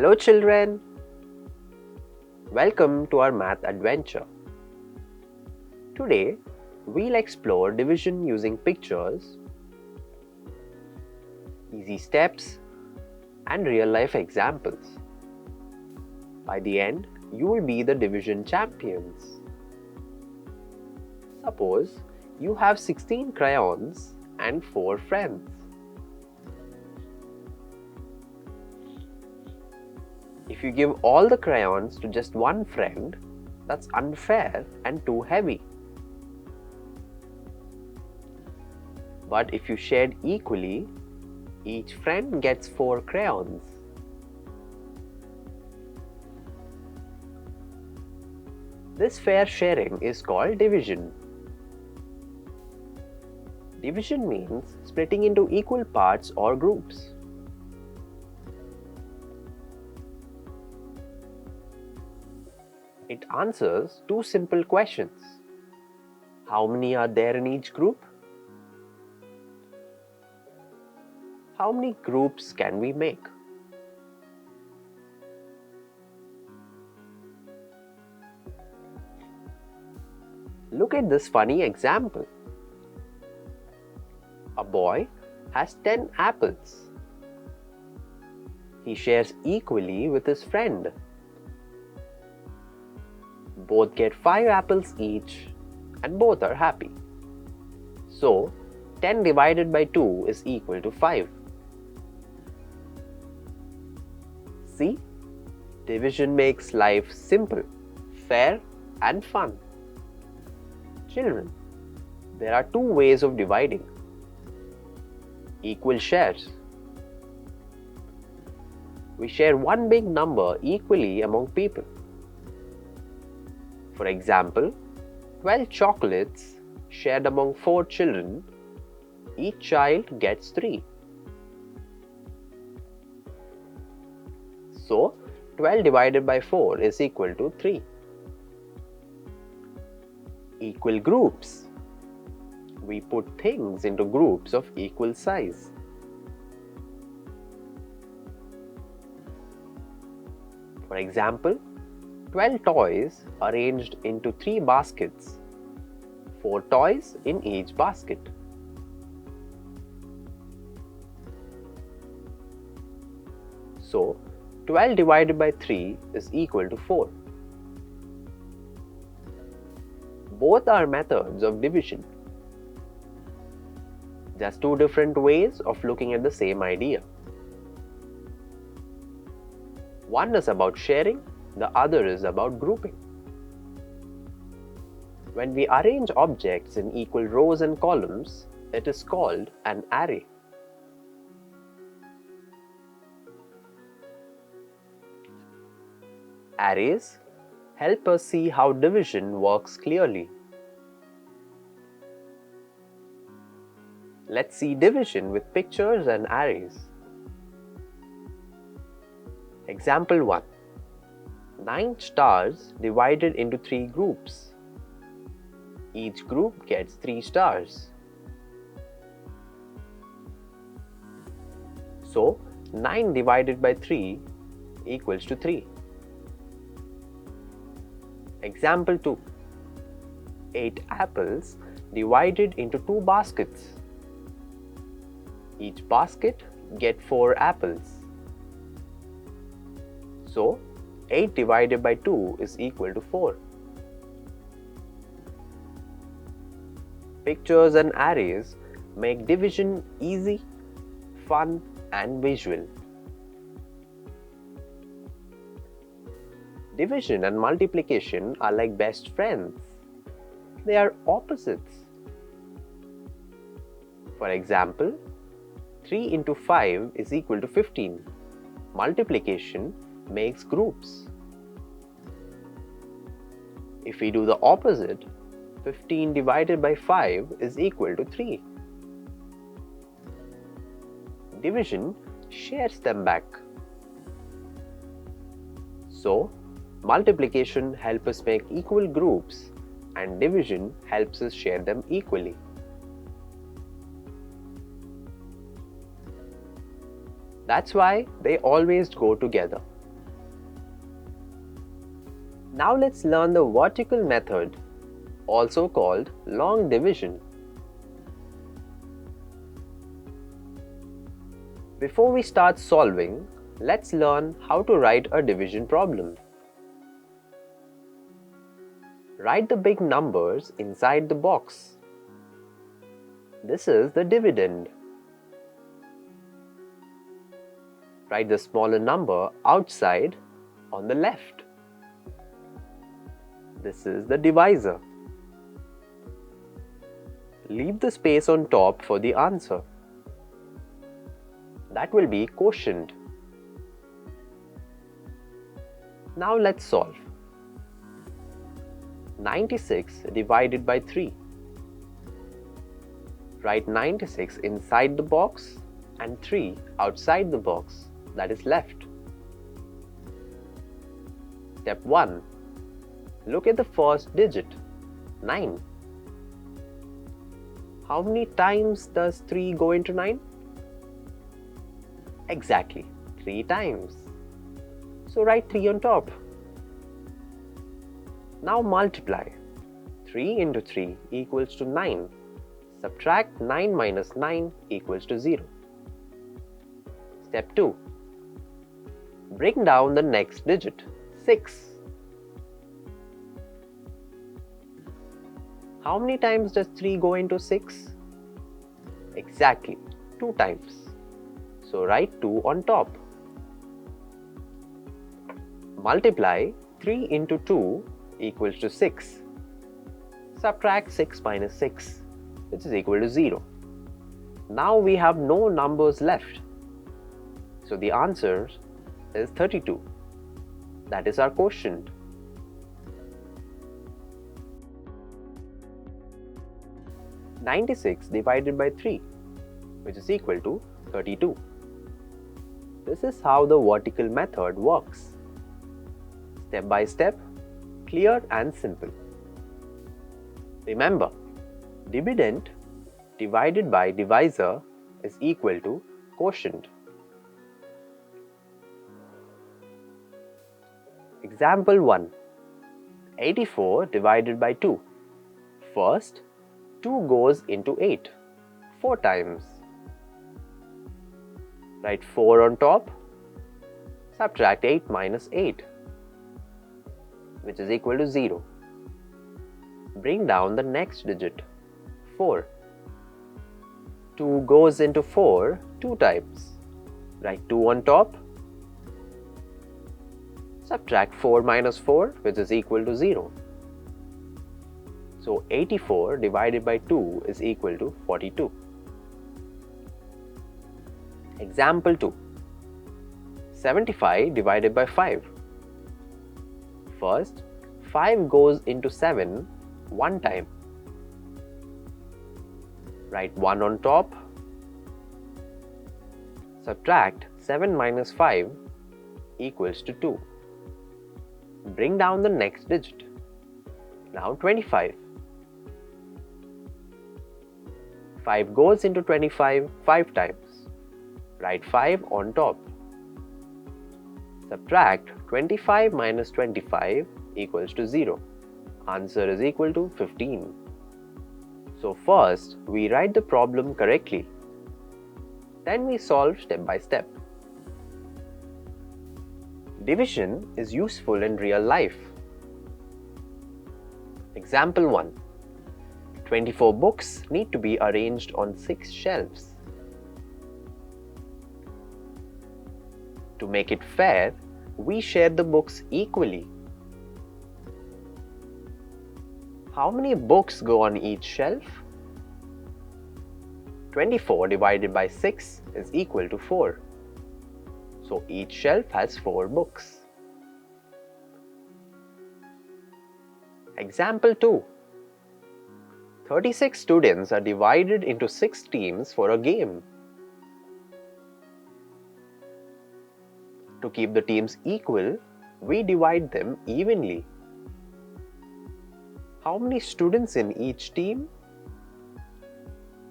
Hello children, welcome to our math adventure. Today we'll explore division using pictures, easy steps and real life examples. By the end, you will be the division champions. Suppose you have 16 crayons and 4 friends. If you give all the crayons to just one friend, that's unfair and too heavy. But if you shared equally, each friend gets 4 crayons. This fair sharing is called division. Division means splitting into equal parts or groups. It answers 2 simple questions. How many are there in each group? How many groups can we make? Look at this funny example. A boy has 10 apples. He shares equally with his friend. Both get 5 apples each and both are happy. So, 10 divided by 2 is equal to 5. See, division makes life simple, fair and fun. Children, there are 2 ways of dividing. Equal shares. We share one big number equally among people. For example, 12 chocolates shared among 4 children, each child gets 3. So, 12 divided by 4 is equal to 3. Equal groups. We put things into groups of equal size. For example, 12 toys arranged into 3 baskets, 4 toys in each basket. So, 12 divided by 3 is equal to 4. Both are methods of division. Just 2 different ways of looking at the same idea. One is about sharing, the other is about grouping. When we arrange objects in equal rows and columns, it is called an array. Arrays help us see how division works clearly. Let's see division with pictures and arrays. Example 1. 9 stars divided into 3 groups. Each group gets 3 stars. So, 9 divided by 3 equals to 3. Example 2. 8 apples divided into 2 baskets. Each basket gets 4 apples. So, 8 divided by 2 is equal to 4. Pictures and arrays make division easy, fun and visual. Division and multiplication are like best friends. They are opposites. For example, 3 into 5 is equal to 15. Multiplication makes groups. If we do the opposite, 15 divided by 5 is equal to 3. Division shares them back. So, multiplication helps us make equal groups and division helps us share them equally. That's why they always go together. Now let's learn the vertical method, also called long division. Before we start solving, let's learn how to write a division problem. Write the big numbers inside the box. This is the dividend. Write the smaller number outside on the left. This is the divisor. Leave the space on top for the answer. That will be quotient. Now let's solve. 96 divided by 3. Write 96 inside the box and 3 outside the box, that is left. Step 1. Look at the first digit, 9. How many times does 3 go into 9? Exactly, 3 times. So write 3 on top. Now multiply. 3 into 3 equals to 9. Subtract 9 minus 9 equals to 0. Step 2. Bring down the next digit, 6. How many times does 3 go into 6? Exactly, 2 times. So write 2 on top. Multiply 3 into 2 equals to 6. Subtract 6 minus 6, which is equal to 0. Now we have no numbers left. So the answer is 32. That is our quotient. "96 divided by 3, which is equal to 32. This is how the vertical method works. Step by step, clear and simple. Remember, dividend divided by divisor is equal to quotient. Example 1. 84 divided by 2. First, 2 goes into 8, 4 times. Write 4 on top. Subtract 8 minus 8, which is equal to 0. Bring down the next digit, 4. 2 goes into 4 2 times. Write 2 on top. Subtract 4 minus 4, which is equal to 0. So 84 divided by 2 is equal to 42. Example 2. 75 divided by 5. First, 5 goes into 7 one time. Write 1 on top. Subtract 7 minus 5 equals to 2. Bring down the next digit. Now 25. 5 goes into 25 5 times. Write 5 on top. Subtract 25 minus 25 equals to 0. Answer is equal to 15. So first, we write the problem correctly. Then we solve step by step. Division is useful in real life. Example 1. 24 books need to be arranged on 6 shelves. To make it fair, we share the books equally. How many books go on each shelf? 24 divided by 6 is equal to 4. So each shelf has 4 books. Example 2. 36 students are divided into 6 teams for a game. To keep the teams equal, we divide them evenly. How many students in each team?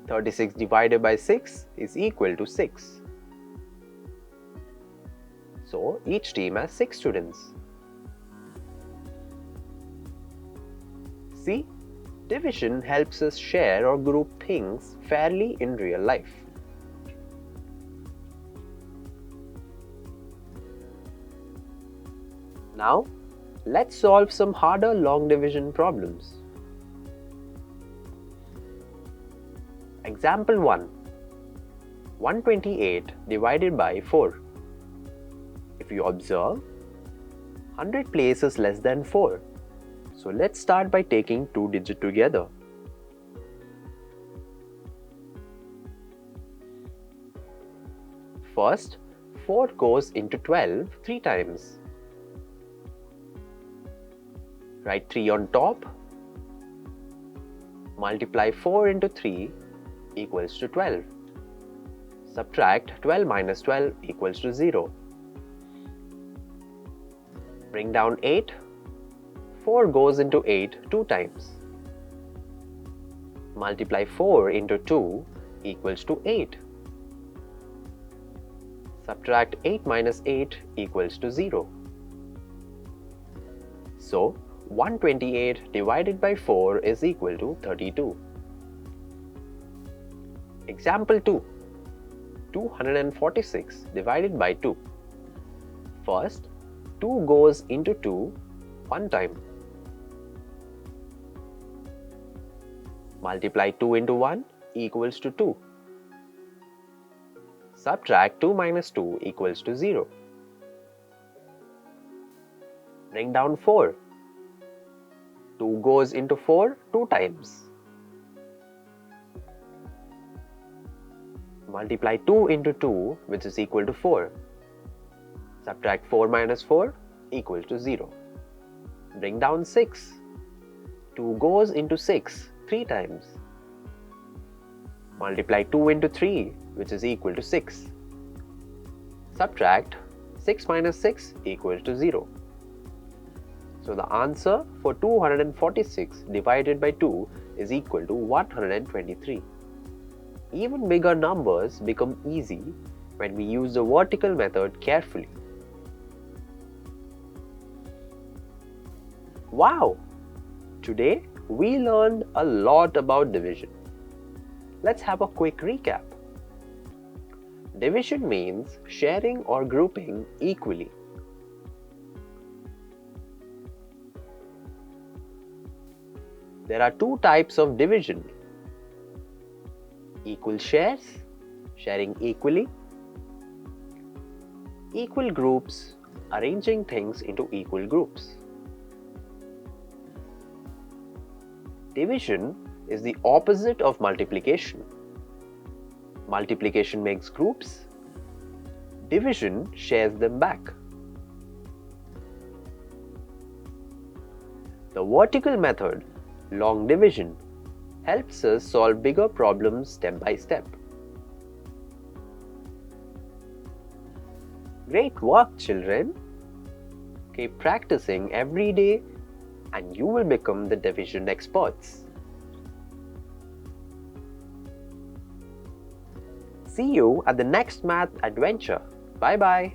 36 divided by 6 is equal to 6. So each team has 6 students. See, division helps us share or group things fairly in real life. Now, let's solve some harder long division problems. Example 1. 128 divided by 4. If you observe, 100 places less than 4. So let's start by taking two digits together. First, 4 goes into 12 3 times. Write 3 on top. Multiply 4 into 3 equals to 12. Subtract 12 minus 12 equals to 0. Bring down 8. 4 goes into 8 2 times. Multiply 4 into 2 equals to 8. Subtract 8 minus 8 equals to 0. So, 128 divided by 4 is equal to 32. Example 2. 246 divided by 2. First, 2 goes into 2 one time. Multiply 2 into 1 equals to 2. Subtract 2 minus 2 equals to 0. Bring down 4. 2 goes into 4 2 times. Multiply 2 into 2, which is equal to 4. Subtract 4 minus 4 equals to 0. Bring down 6. 2 goes into 6 3 times. Multiply 2 into 3, which is equal to 6. Subtract 6 minus 6 equals to 0. So the answer for 246 divided by 2 is equal to 123. Even bigger numbers become easy when we use the vertical method carefully. Wow! Today we learned a lot about division. Let's have a quick recap. Division means sharing or grouping equally. There are two types of division: equal shares, sharing equally; equal groups, arranging things into equal groups. Division is the opposite of multiplication. Multiplication makes groups. Division shares them back. The vertical method, long division, helps us solve bigger problems step by step. Great work, children! Keep practicing every day and you will become the division experts. See you at the next math adventure. Bye-bye.